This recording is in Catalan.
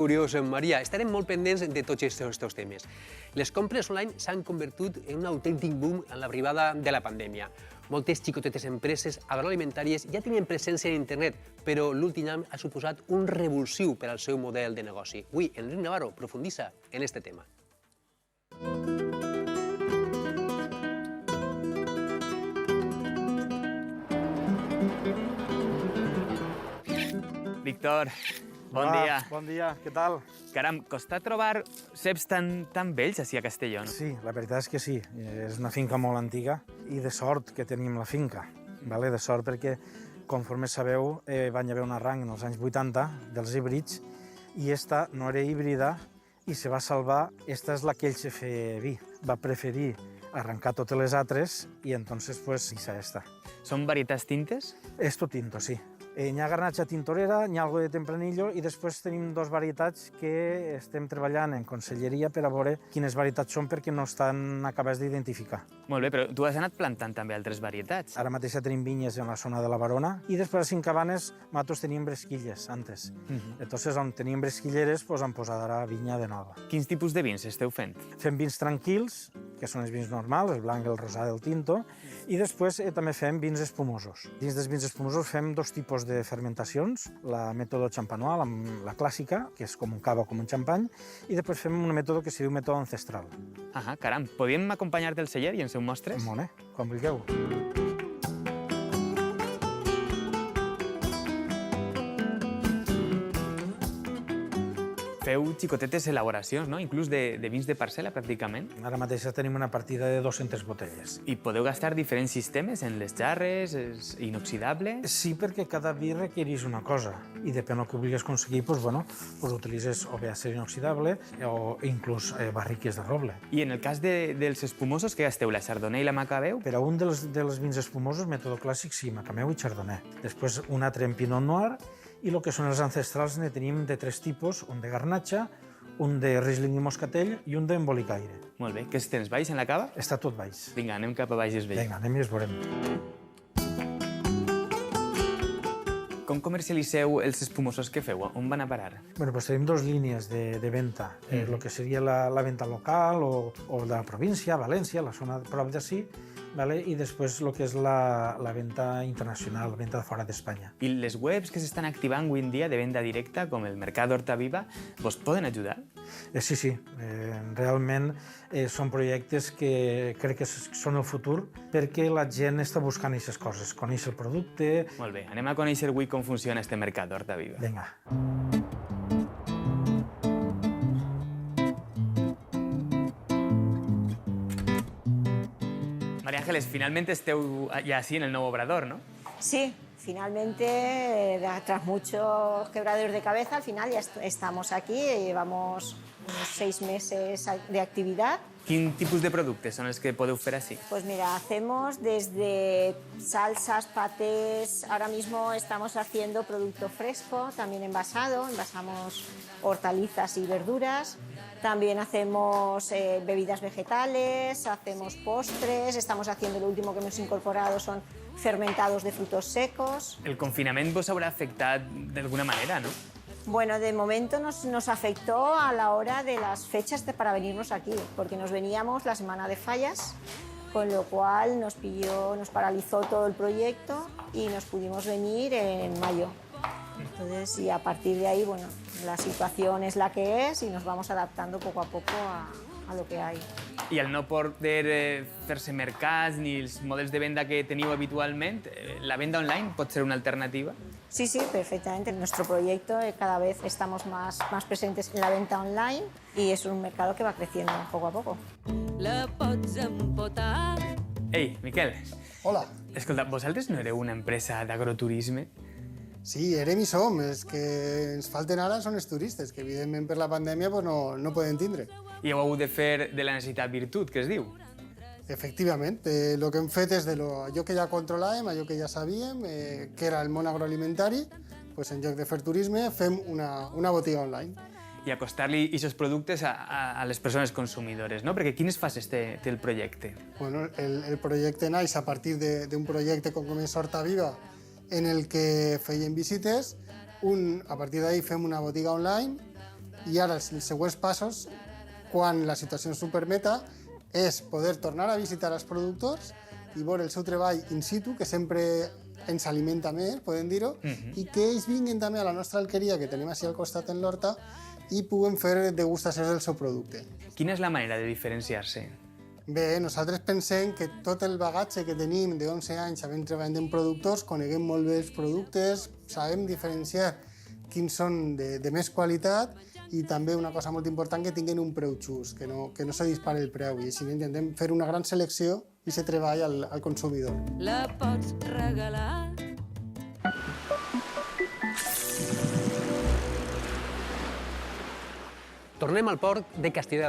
Curiós, Maria. Estarem molt pendents de tots aquests temes. Les compres online s'han convertit en un autèntic boom en l'arribada de la pandèmia. Moltes xicotetes empreses agroalimentàries ja tenien presència en internet, però l'últim any ha suposat un revulsiu per al seu model de negoci. Avui, Enric Navarro profunditza en aquest tema. Víctor, bon dia. Bon dia, què tal? Caram, costa trobar ceps tan vells així a Castelló, no? Sí, la veritat és que sí. És una finca molt antiga i de sort que tenim la finca. De sort perquè, conforme sabeu, van haver un arranc en els anys 80 dels híbrids i esta no era híbrida i se va salvar. Esta és la que ell se feia vi. Va preferir arrencar totes les altres i entonces pues hice esta. Són varietats tintes? Esto tinto, sí. N'hi ha garnatxa tintorera, n'hi ha algo de tempranillo i després tenim dos varietats que estem treballant en conselleria per a veure quines varietats són perquè no estan acabats d'identificar. Molt bé, però tu has anat plantant també altres varietats. Ara mateix tenim vinyes en la zona de la Barona i després a Cincabanes nosaltres teníem bresquilles antes. Entonces, on teníem bresquilleres, pues, han posat ara vinya de nova. Quins tipus de vins esteu fent? Fem vins tranquils, que són els vins normals, el blanc, el rosat, el tinto, i després també fem vins espumosos. Dins dels vins espumosos fem dos tipus de fermentacions, la mètode champenois, la clàssica, que és com un cava o com un xampany, i després fem un mètode que se diu mètode ancestral. Ah, caram, podíem acompanyar-te al celler i ens ho mostres? Molt bé, quan vulgueu. Feu xicotetes elaboracions, no? Inclús de vins de parcel·la, pràcticament. Ara mateix tenim una partida de 200 botelles. I podeu gastar diferents sistemes en les jarres, és inoxidable? Sí, perquè cada vi requereix una cosa i depèn del que vulguis aconseguir, utilitzes o bé acer inoxidable o inclús barriques de roble. I en el cas dels espumosos, què gasteu? La Chardonnay i la Macabeu? Per a un dels vins espumosos, mètode clàssic, sí, Macabeu i Chardonnay. Després un altre en Pinot Noir i el que són els ancestrals ne tenim de tres tipus, un de garnatxa, un de Riesling i moscatell i un d'embolicaire. Molt bé. Què tens, baix en la cava? Està tot baix. Vinga, anem cap a baix i es veig. Vinga, anem i es veurem. Com comercialitzeu els espumosos que feu? On van a parar? Bueno, tenim dos línies de venda. El que seria la venda local o de la província, València, la zona prop d'ací, i després el que és la venda internacional, la venda de fora d'Espanya. I les webs que s'estan activant avui en dia de venda directa, com el Mercat Horta Viva, vos poden ajudar? Sí. Realment són projectes que crec que són el futur perquè la gent està buscant aquestes coses, conèixer el producte... Molt bé, anem a conèixer avui com funciona este Mercat Horta Viva. Vinga. María Ángeles, finalmente esteu ya así en el nuevo obrador, ¿no? Sí, finalmente, tras muchos quebraderos de cabeza, al final ya estamos aquí, llevamos unos 6 meses de actividad. Quin tipus de productes són els que podeu fer així? Pues mira, hacemos desde salsas, patés, ahora mismo estamos haciendo producto fresco, también envasado, envasamos hortalizas y verduras, también hacemos bebidas vegetales, hacemos postres, estamos haciendo, lo último que hemos incorporado son fermentados de frutos secos. El confinament vos haurà afectat d'alguna manera, no? Bueno, de momento nos afectó a la hora de las fechas para venirnos aquí, porque nos veníamos la semana de fallas, con lo cual nos paralizó todo el proyecto y nos pudimos venir en mayo. Entonces, y a partir de ahí, bueno, la situación es la que es y nos vamos adaptando poco a poco a lo que hay. I al no poder fer-se mercats ni els models de venda que teniu habitualment, la venda online pot ser una alternativa? Sí, perfectamente. En nuestro proyecto cada vez estamos más presentes en la venta online y es un mercado que va creciendo poco a poco. Ei, Miquel. Hola. Escolta, vosaltres no éreu una empresa d'agroturisme? Sí, érem i som. Els que ens falten ara són els turistes, que evidentment per la pandèmia no poden tindre. I heu hagut de fer de la necessitat virtut, que es diu? Efectivament, el que hem fet és allò que ja controlàvem, allò que ja sabíem, que era el món agroalimentari, doncs en lloc de fer turisme fem una botiga online. I acostar-li aquests productes a les persones consumidores, no? Perquè quines fases té el projecte? Bueno, el projecte naix a partir d'un projecte com és Horta Viva, en el que feien visites. A partir d'ahí fem una botiga online I ara els següents passos, quan la situació ens ho permeta, és poder tornar a visitar els productors i veure el seu treball in situ, que sempre ens alimenta més, podem dir-ho, i que ells vinguin també a la nostra alqueria, que tenim així al costat en l'horta, i puguem fer degustacions del seu producte. Quina és la manera de diferenciar-se? Bé, nosaltres pensem que tot el bagatge que tenim de 11 anys havent treballat en productors, coneguem molt bé els productes, sabem diferenciar quins són de més qualitat i també una cosa molt important, que tinguin un preu just, que no se dispari el preu, i així intentem fer una gran selecció i se treball al consumidor. La pots regalar. Tornem al port de Castelló del Pla.